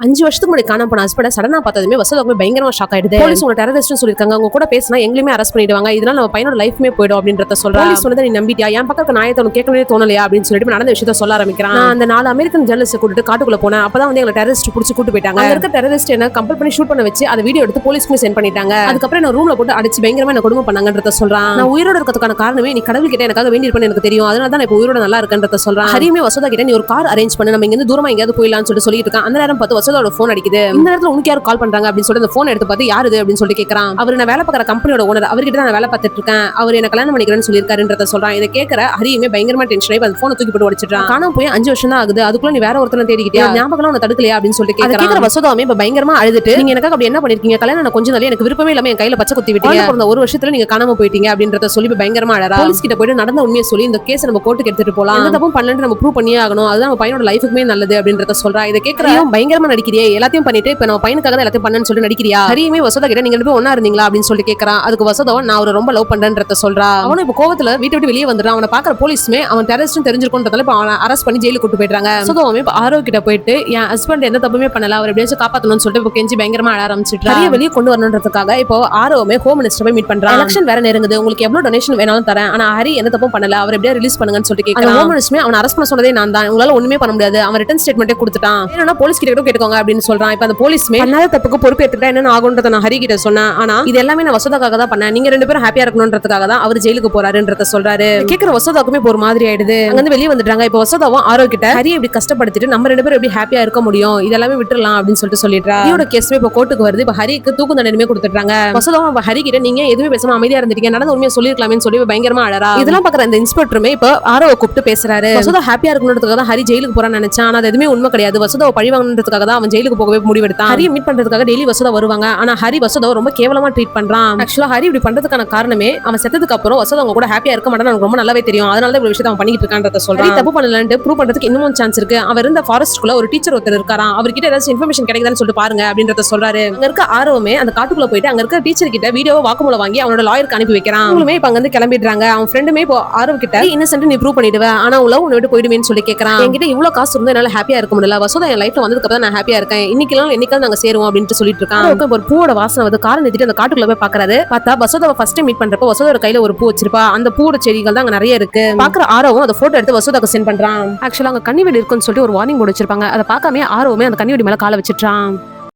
5 வருஷத்துக்கு முன்னாடி காணாம போன ஹஸ்பண்ட சடனா பார்த்ததுமே வசதாவுக்கு பயங்கரமா ஷாக் ஆயிடுது. போலீஸ் உங்க டெரரிஸ்ட்னு சொல்லிருக்காங்க, அவங்க கூட பேசினா எங்களையுமே அரெஸ்ட் பண்ணிடுவாங்க, இதனால நம்ம பையனோட லைஃப்மே போய்டும் அப்படின்றத சொல்றா. போலீஸ் சொன்னதை நீ நம்பிட்டியா? என் பக்கம் நாயத்தை உனக்கு கேட்கவே தோணலையா அப்படின்னு சொல்லிட்டு நடந்த விஷயத்த சொல்ல ஆரம்பிக்கிறான். நான் அந்த 4 அமெரிக்கன் ஜெர்னலிஸ்ட் கூட்டிட்டு காட்டுக்குள்ள போனேன். அப்பதான் வந்து எங்க டெரரிஸ்ட் புடிச்சு கூட்டு போயிட்டாங்க. அங்க இருக்க டெரரிஸ்ட் என்ன கம்பல் பண்ணி ஷூட் பண்ண வச்சு அதை வீடியோ எடுத்து போலீஸ்க்கு சென்ட் பண்ணிட்டாங்க. அதுக்கப்புறம் என்ன ரூம்ல போட்டு அடிச்சு பயங்கரமா என்ன கொடுமை பண்ணாங்கன்றத சொல்றான். நான் உயிரோட இருக்கிறதுக்கான காரணமே நீ கடவுள் கிட்ட எனக்காக வேண்டி இருப்பேன்னு எனக்கு தெரியும், அதனால தான் இப்போ உயிரோட நல்லா இருக்கன்றத சொல்றான். ஹரியுமே வசதா கிட்ட நீ ஒரு கார் அரேஞ்ச் பண்ணு, நம்ம இங்க இருந்து தூரமா எங்கயாவது போயிடலாம்னு சொல்லிட்டு இருக்கான். அந்த நேரம் பார்த்து வசதாவோட போன் அடிக்குது. இந்த நேரத்துல உனக்கு யாரு கால் பண்றாங்க அப்படின்னு சொல்லிட்டு அந்த போன் எடுத்து பார்த்து யாரு அப்படின்னு சொல்லிட்டு கேட்கறான். அவர் நான் வேலை பார்க்குற கம்பெனியோட ஓனர், அவர்கிட்ட நான் வேலை பார்த்துட்டு இருக்கேன், அவர் என்ன கல்யாணம் பண்ணிக்கிறேன்னு சொல்லியிருக்காருன்றத சொல்றான். இதை கேட்கற ஹரியுமே பயங்கரமா டென்ஷன் ஆகி அந்த போனை தூக்கி போட்டு உடைச்சிட்டான். காணாம போய் 5 வருஷம் தான் ஆகுது, அதுக்குள்ள நீ வேற ஒருத்தனை தேடிக்கிட்டே ஞாபகம் உன்னை தடுக்கலையா அப்படின்னு சொல்லிட்டு கேட்கற வசதாவுமே இப்ப பயங்கரமா அழுதுட்டு நீங்க எனக்கு அப்படி என்ன பண்ணிருக்கீங்க, கல்யாணம் கொஞ்ச நாளே எனக்கு விருப்பமே இல்லாம என் கையில பச்சை குத்தி விட்டீங்க, பிறந்த 1 வருஷத்துல நீங்க காணாம போயிட்டீங்க அப்படின்றத சொல்லி பயங்கரமா அழறா. போலீஸ் கிட்ட போயிட்டு நடந்த உண்மையை சொல்லி இந்த கேஸ் நம்ம கோர்ட்டுக்கு எடுத்துட்டு போலாம், எந்த தப்பும் பண்ணலன்னு நம்ம ப்ரூவ் பண்ணியே ஆகணும், அதுதான் நம்ம பையனோட லைஃபுக்குமே நல்லது அப்படின்றத சொல்றா. இதை கேட்கற பயங்கரமா நடிக்கிறியே, எல்லாத்தையும் பண்ணிட்டு இப்ப நம்ம பையனுக்காக தான் எல்லாத்தையும் பண்ணன்னு சொல்லி நடிக்கிறியா? ஹரியுமே வசதா கிட்ட நீங்க 2 பேரும் ஒண்ணா இருந்தீங்களா அப்படின்னு சொல்லி கேட்கறான். அதுக்கு வசதா நான் அவரை ரொம்ப லவ் பண்றேன்றத சொல்றா. அவனும் இப்ப கோவத்துல வீட்டை விட்டு வெளியே வந்துடுறான். அவனை பாக்குற போலீஸ்மே அவன் டெரரிஸ்ட் தெரிஞ்சிருக்கோன்றதால இப்ப அவனை அரெஸ்ட் பண்ணி ஜெயிலுக்கு கூட்டு போயிடுறாங்க. வசதாவுமே இப்ப ஆரோ கிட்ட போயிட்டு என் ஹஸ்பண்ட் எந்த தப்புமே பண்ணல, அவர் எப்படியாச்சும் காப்பாத்தணும்னு சொல்லிட்டு இப்ப கெஞ்சி பயங்கரமா அழ ஆரம்பிச்சிட்டு ஹரியை வெளியே கொண்டு வரணுன்றதுக்காக இப்போ ஆரோவுமே ஹோம் மினிஸ்டர் போய் மீட் பண்றான். எலெக்ஷன் வேற நெருங்குது, உங்களுக்கு எவ்வளவு டொனேஷன் வேணாலும் தரேன், ஆனா ஹரி எந்த தப்பும் பண்ணல, அவர் எப்படியா ரிலீஸ் பண்ணுங்கன்னு சொல்லிட்டு கேட்கறான். ஹோம் மினிஸ்டர் அவன் அரெஸ்ட் பண்ண சொன்னதே நான் தான், உங்களால ஒண்ணுமே பண்ண முடியாது, அவன் ரிட்டன் ஸ்டேட்மெண்ட்டே கொடுத்துட்டான், ஏன்னா போலீஸ் கிட்ட கேட்டுக்கோங்க அப்படின்னு சொல்றான். இப்ப அந்த போலீஸ்மே பண்ணாத தப்புக்கு பொறுப்பு எடுத்துட்டா என்ன ஆகுன்றத நான் ஹரி கிட்ட சொன்னேன், ஆனா இது எல்லாமே நான் வசதாக்காக தான் பண்ணேன், நீங்க 2 பேரும் ஹாப்பியா இருக்கணும்ன்றதுக்காக தான் அவர் ஜெயிலுக்கு போறாருன்றத சொல்றாரு. கேட்கிற வசதாக்குமே ஒரு மாதிரி ஆயிடுது. அங்க இருந்து வெளியே வந்துட்டாங்க. இப்ப வசதாவும் ஆரோ கிட்ட ஹரியை இப்படி கஷ்டப்படுத்திட்டு நம்ம 2 பேரும் எப்படி ஹாப்பியா இருக்க முடியும், இதெல்லாமே விட்டுறலாம் அப்படின்னு சொல்லிட்டு சொல்லிடுறா. ஹரியோட கேஸ்மே இப்ப கோர்ட்டுக்கு வருது. இப்ப ஹரிக்கு தூக்கு தண்டனையுமே கொடுத்துட்டாங்க. வசதாவும் ஹரி கிட்ட நீங்க எதுவுமே பேசாம அமைதியா இருந்துட்டீங்க, நடந்த உண்மையை சொல்லிருக்கலாம்னு சொல்லி பயங்கரமா அழறா. இதெல்லாம் பாக்குற இந்த இன்ஸ்பெக்டருமே இப்ப ஆரோவை கூப்பிட்டு பேசுறாரு. வசதா ஹாப்பியா இருக்கணும்ன்றதுக்காக தான் ஹரி ஜெயிலுக்கு போறான்னு நினைச்சான், ஆனா அது எதுவுமே உண்மை கிடையாது, வசதாவை பழி வாங்கணுன்றதுக்காக தான் அவன் ஜெயிலுக்கு போகவே முடிவெடுத்தான். ஹரியை மீட் பண்றதுக்காக டெய்லி வசதா வருவாங்க, ஆனா ஹரி வசதாவை ரொம்ப கேவலமா ட்ரீட் பண்றான். ஆக்சுவலா ஹரி இப்படி பண்றதுக்கான காரணமே அவன் செத்ததுக்கு அப்புறம் வசதா அவங்க கூட ஹாப்பியா இருக்க மாட்டான்னு எனக்கு ரொம்ப நல்லாவே தெரியும், அதனால தான் இந்த விஷயத்தை அவன் பண்ணிட்டு இருக்கான்றத சொல்றான். ஹரி தப்பு பண்ணலன்னு ப்ரூவ் பண்றதுக்கு இன்னும் சான்ஸ் இருக்கு. அவர் இருந்த ஃபாரஸ்ட்குள்ள ஒரு டீச்சர் ஒருத்தர் இருக்காராம், அவர்கிட்ட ஏதாச்சும் இன்ஃபர்மேஷன் கிடைக்குதான்னு சொல்லிட்டு பாருங்க அப்படின்றத சொல்றாரு. அங்க இருக்க ஆரோவுமே அந்த காட்டுக்குள்ள போயிட்டு அங்க இருக்க டீச்சர் கிட்ட வீடியோவை வாக்குமூலம் வாங்கி அவனோட லாயருக்கு அனுப்பி வைக்கிறான். அவங்களுமே இப்ப அங்க இருந்து கிளம்பிடுறாங்க. அவன் ஃப்ரெண்டுமே இப்போ ஆரோ கிட்ட இன்னசென்ட் நீ ப்ரூவ் பண்ணிடுவ, ஆனா உள்ள உன்னை விட்டு போயிடுவேன்னு சொல்லி கேட்கறான். என்கிட்ட இவ்வளவு காசு இருந்தா என்னால ஹாப்பியா இருக்க முடியல, வசதா என் லைஃப்ல வந்ததுக்கு அப்புறம் நான் ஹாப்பியா இருக்கேன், இன்னைக்கு என்னைக்காவது நாங்க சேருவோம் அப்படின்னு சொல்லிட்டு இருக்கான். ஒரு பூவோட வாசனை வந்து காரை நிறுத்திட்டு அந்த காட்டுக்குள்ள போய் பாக்குறாரு. பார்த்தா வசதாவை ஃபர்ஸ்ட் டைம் மீட் பண்றப்ப வசதோட கையில ஒரு பூ வச்சிருப்பா, அந்த பூவோட செடிகள் தான் அங்க நிறைய இருக்கு. பாக்குற ஆரோவும் அந்த போட்டோ எடுத்து வசதாக்கு சென்ட் பண்றான். ஆக்சுவலா அங்க கன்னிவெடி இருக்குன்னு சொல்லிட்டு ஒரு வார்னிங் போர்டு வச்சிருப்பாங்க, அதை பார்க்காம ஆரோவுமே அந்த கன்னிவெடி மேல காலை வச்சிட்டான்.